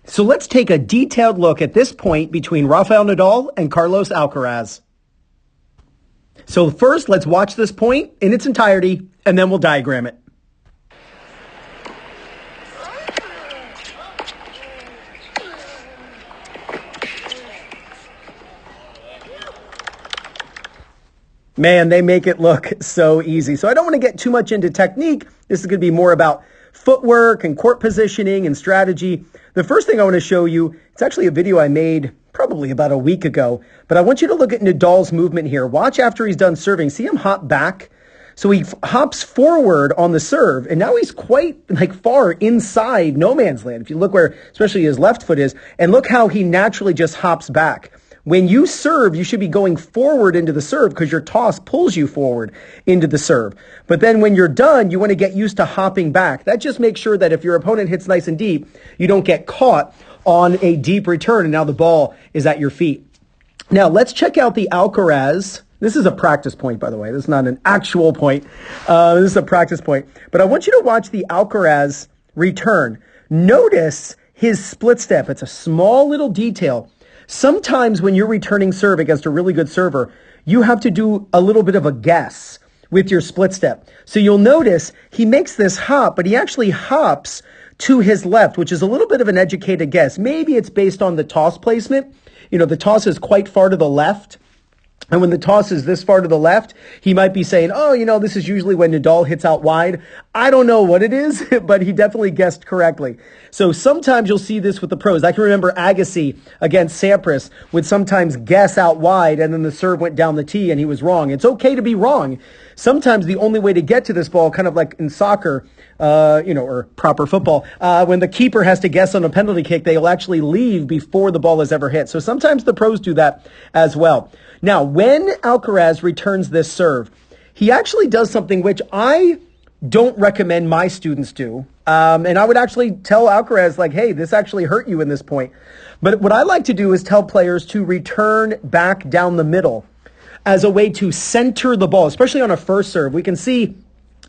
So let's take a detailed look at this point between Rafael Nadal and Carlos Alcaraz. So first, let's watch this point in its entirety, and then we'll diagram it. Man, they make it look so easy. So I don't want to get too much into technique. This is going to be more about footwork and court positioning and strategy. The first thing I want to show you, it's actually a video I made probably about a week ago, but I want you to look at Nadal's movement here. Watch after he's done serving. See him hop back? So he hops forward on the serve, and now he's quite far inside no man's land. If you look where especially his left foot is, and look how he naturally just hops back. When you serve, you should be going forward into the serve because your toss pulls you forward into the serve. But then when you're done, you want to get used to hopping back. That just makes sure that if your opponent hits nice and deep, you don't get caught on a deep return and now the ball is at your feet. Now let's check out the Alcaraz. This is a practice point, by the way. This is not an actual point. This is a practice point. But I want you to watch the Alcaraz return. Notice his split step. It's a small little detail. Sometimes when you're returning serve against a really good server, you have to do a little bit of a guess with your split step. So you'll notice he makes this hop, but he actually hops to his left, which is a little bit of an educated guess. Maybe it's based on the toss placement. You know, the toss is quite far to the left. And when the toss is this far to the left, he might be saying, oh, this is usually when Nadal hits out wide. I don't know what it is, but he definitely guessed correctly. So sometimes you'll see this with the pros. I can remember Agassi against Sampras would sometimes guess out wide, and then the serve went down the tee and he was wrong. It's okay to be wrong. Sometimes the only way to get to this ball, kind of like in soccer, or proper football, when the keeper has to guess on a penalty kick, they'll actually leave before the ball is ever hit. So sometimes the pros do that as well. Now, when Alcaraz returns this serve, he actually does something which I don't recommend my students do. And I would actually tell Alcaraz, hey, this actually hurt you in this point. But what I like to do is tell players to return back down the middle as a way to center the ball, especially on a first serve. We can see,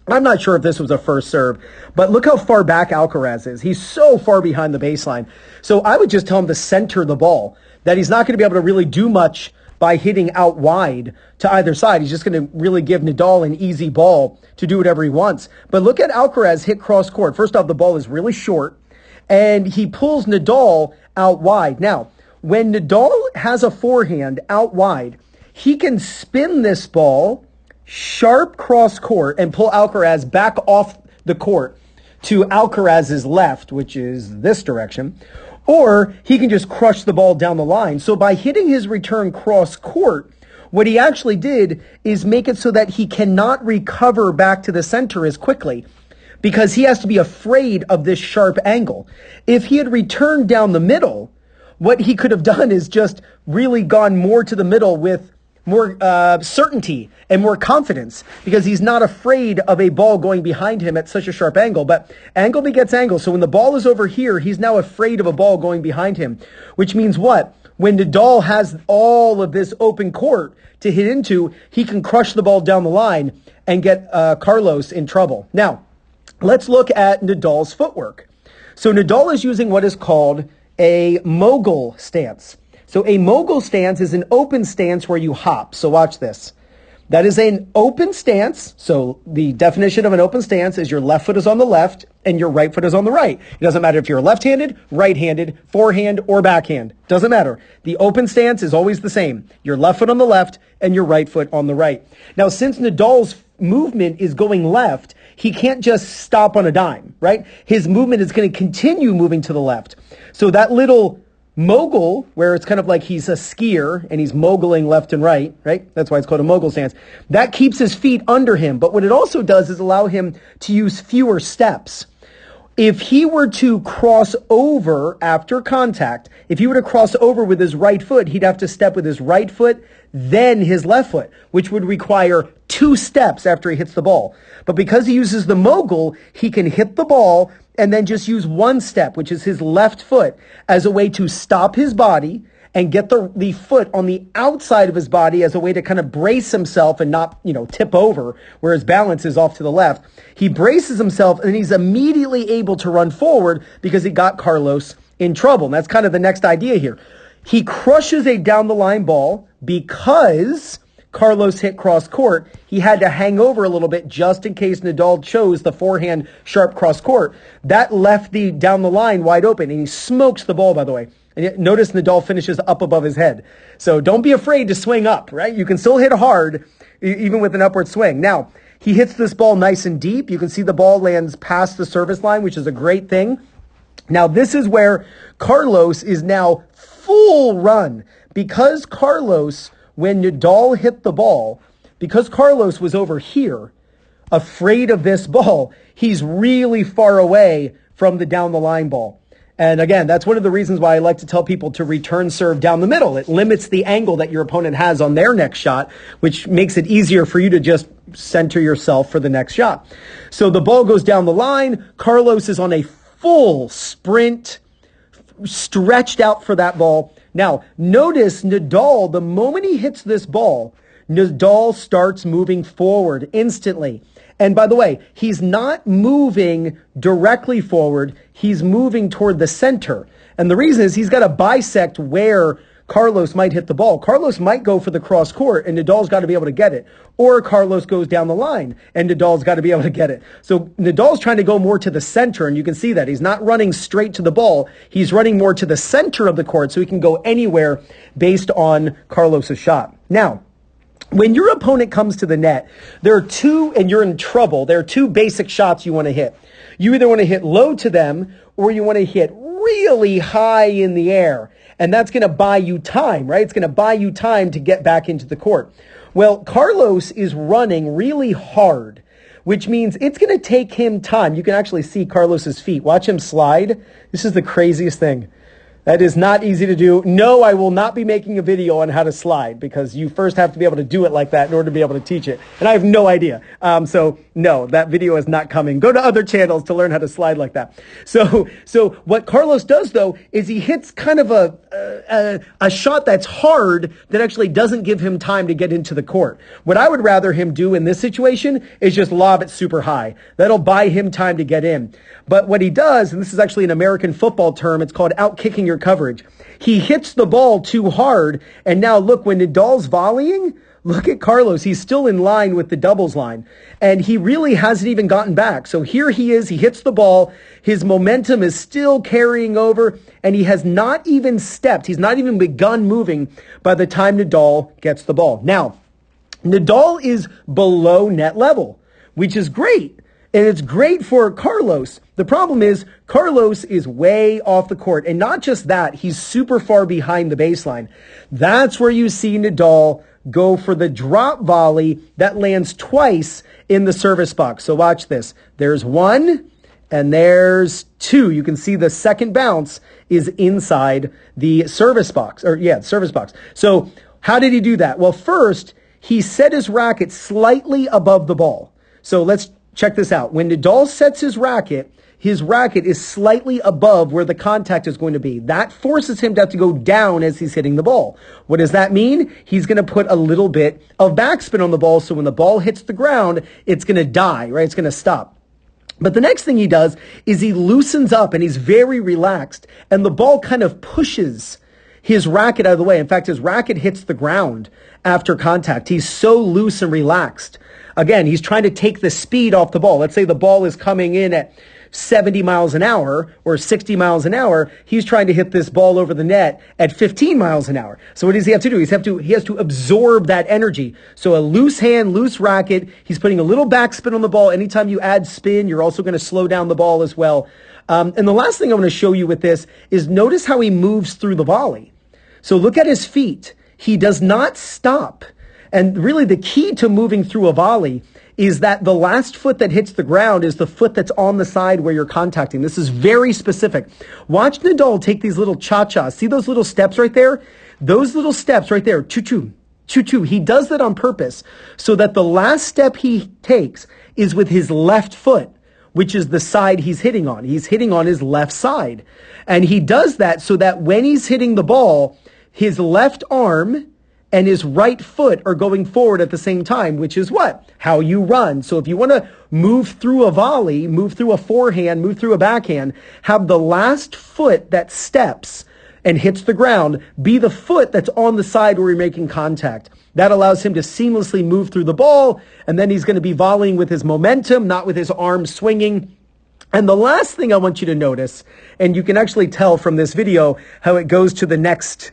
I'm not sure if this was a first serve, but look how far back Alcaraz is. He's so far behind the baseline. So I would just tell him to center the ball, that he's not going to be able to really do much by hitting out wide to either side. He's just going to really give Nadal an easy ball to do whatever he wants. But look at Alcaraz hit cross court. First off, the ball is really short, and he pulls Nadal out wide. Now, when Nadal has a forehand out wide, he can spin this ball sharp cross court and pull Alcaraz back off the court to Alcaraz's left, which is this direction. Or he can just crush the ball down the line. So by hitting his return cross court, what he actually did is make it so that he cannot recover back to the center as quickly because he has to be afraid of this sharp angle. If he had returned down the middle, what he could have done is just really gone more to the middle with more certainty and more confidence because he's not afraid of a ball going behind him at such a sharp angle. But angle begets angle. So when the ball is over here, he's now afraid of a ball going behind him, which means what? When Nadal has all of this open court to hit into, he can crush the ball down the line and get Carlos in trouble. Now, let's look at Nadal's footwork. So Nadal is using what is called a mogul stance. So a mogul stance is an open stance where you hop. So watch this. That is an open stance. So the definition of an open stance is your left foot is on the left and your right foot is on the right. It doesn't matter if you're left-handed, right-handed, forehand, or backhand. Doesn't matter. The open stance is always the same. Your left foot on the left and your right foot on the right. Now, since Nadal's movement is going left, he can't just stop on a dime, right? His movement is going to continue moving to the left. So that little mogul, where it's kind of like he's a skier and he's moguling left and right? That's why it's called a mogul stance. That keeps his feet under him. But what it also does is allow him to use fewer steps. If he were to cross over after contact, if he were to cross over with his right foot, he'd have to step with his right foot, then his left foot, which would require 2 steps after he hits the ball. But because he uses the mogul, he can hit the ball and then just use 1 step, which is his left foot, as a way to stop his body and get the foot on the outside of his body as a way to kind of brace himself and not, tip over where his balance is off to the left. He braces himself and he's immediately able to run forward because he got Carlos in trouble. And that's kind of the next idea here. He crushes a down the line ball because Carlos hit cross court. He had to hang over a little bit just in case Nadal chose the forehand sharp cross court. That left the down the line wide open, and he smokes the ball, by the way. And notice Nadal finishes up above his head. So don't be afraid to swing up, right? You can still hit hard even with an upward swing. Now, he hits this ball nice and deep. You can see the ball lands past the service line, which is a great thing. Now, this is where Carlos is now full run. Because Carlos, when Nadal hit the ball, because Carlos was over here, afraid of this ball, he's really far away from the down the line ball. And again, that's one of the reasons why I like to tell people to return serve down the middle. It limits the angle that your opponent has on their next shot, which makes it easier for you to just center yourself for the next shot. So the ball goes down the line. Carlos is on a full sprint, stretched out for that ball. Now, notice Nadal, the moment he hits this ball, Nadal starts moving forward instantly. And by the way, he's not moving directly forward. He's moving toward the center. And the reason is he's got to bisect where Carlos might hit the ball. Carlos might go for the cross court, and Nadal's got to be able to get it. Or Carlos goes down the line, and Nadal's got to be able to get it. So Nadal's trying to go more to the center, and you can see that. He's not running straight to the ball. He's running more to the center of the court, so he can go anywhere based on Carlos's shot. Now, when your opponent comes to the net, there are two, and you're in trouble, there are two basic shots you want to hit. You either want to hit low to them, or you want to hit really high in the air. And that's going to buy you time, right? It's going to buy you time to get back into the court. Well, Carlos is running really hard, which means it's going to take him time. You can actually see Carlos's feet. Watch him slide. This is the craziest thing. That is not easy to do. No, I will not be making a video on how to slide because you first have to be able to do it like that in order to be able to teach it. And I have no idea. So no, that video is not coming. Go to other channels to learn how to slide like that. So what Carlos does though is he hits kind of a shot that's hard that actually doesn't give him time to get into the court. What I would rather him do in this situation is just lob it super high. That'll buy him time to get in. But what he does, and this is actually an American football term, it's called out-kicking your coverage. He hits the ball too hard, and now look, when Nadal's volleying, look at Carlos. He's still in line with the doubles line, and he really hasn't even gotten back. So here he is. He hits the ball. His momentum is still carrying over, and he has not even stepped. He's not even begun moving by the time Nadal gets the ball. Now, Nadal is below net level, which is great. And it's great for Carlos. The problem is Carlos is way off the court. And not just that, he's super far behind the baseline. That's where you see Nadal go for the drop volley that lands twice in the service box. So watch this. There's one and there's two. You can see the second bounce is inside the service box. Service box. So how did he do that? Well, first, he set his racket slightly above the ball. So let's check this out. When Nadal sets his racket is slightly above where the contact is going to be. That forces him to have to go down as he's hitting the ball. What does that mean? He's going to put a little bit of backspin on the ball, so when the ball hits the ground, it's going to die, right? It's going to stop. But the next thing he does is he loosens up and he's very relaxed, and the ball kind of pushes his racket out of the way. In fact, his racket hits the ground after contact. He's so loose and relaxed. Again, he's trying to take the speed off the ball. Let's say the ball is coming in at 70 miles an hour or 60 miles an hour. He's trying to hit this ball over the net at 15 miles an hour. So what does he have to do? He has to absorb that energy. So a loose hand, loose racket. He's putting a little backspin on the ball. Anytime you add spin, you're also going to slow down the ball as well. And the last thing I want to show you with this is notice how he moves through the volley. So look at his feet. He does not stop. And really the key to moving through a volley is that the last foot that hits the ground is the foot that's on the side where you're contacting. This is very specific. Watch Nadal take these little cha-chas. See those little steps right there? Those little steps right there, choo-choo, choo-choo. He does that on purpose so that the last step he takes is with his left foot, which is the side he's hitting on. He's hitting on his left side. And he does that so that when he's hitting the ball, his left arm and his right foot are going forward at the same time, which is what? How you run. So if you want to move through a volley, move through a forehand, move through a backhand, have the last foot that steps and hits the ground be the foot that's on the side where you're making contact. That allows him to seamlessly move through the ball, and then he's going to be volleying with his momentum, not with his arms swinging. And the last thing I want you to notice, and you can actually tell from this video how it goes to the next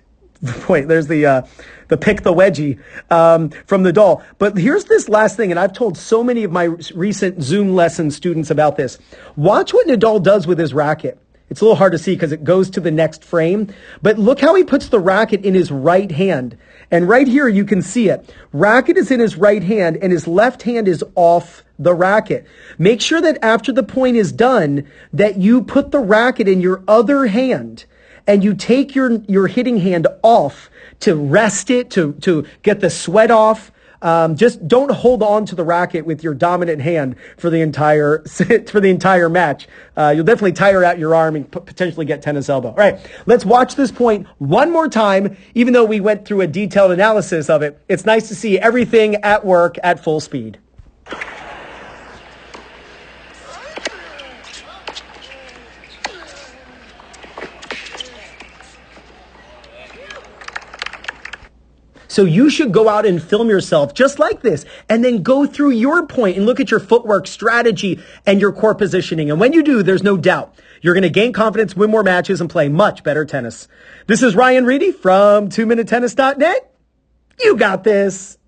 point. There's the pick the wedgie from Nadal. But here's this last thing, and I've told so many of my recent Zoom lesson students about this. Watch what Nadal does with his racket. It's a little hard to see because it goes to the next frame, but look how he puts the racket in his right hand. And right here, you can see it. Racket is in his right hand and his left hand is off the racket. Make sure that after the point is done, that you put the racket in your other hand and you take your hitting hand off to rest it, to get the sweat off. Just don't hold on to the racket with your dominant hand for the entire match. You'll definitely tire out your arm and potentially get tennis elbow. All right, let's watch this point one more time. Even though we went through a detailed analysis of it, it's nice to see everything at work at full speed. So you should go out and film yourself just like this and then go through your point and look at your footwork strategy and your core positioning. And when you do, there's no doubt you're going to gain confidence, win more matches, and play much better tennis. This is Ryan Reedy from 2minutetennis.net. You got this.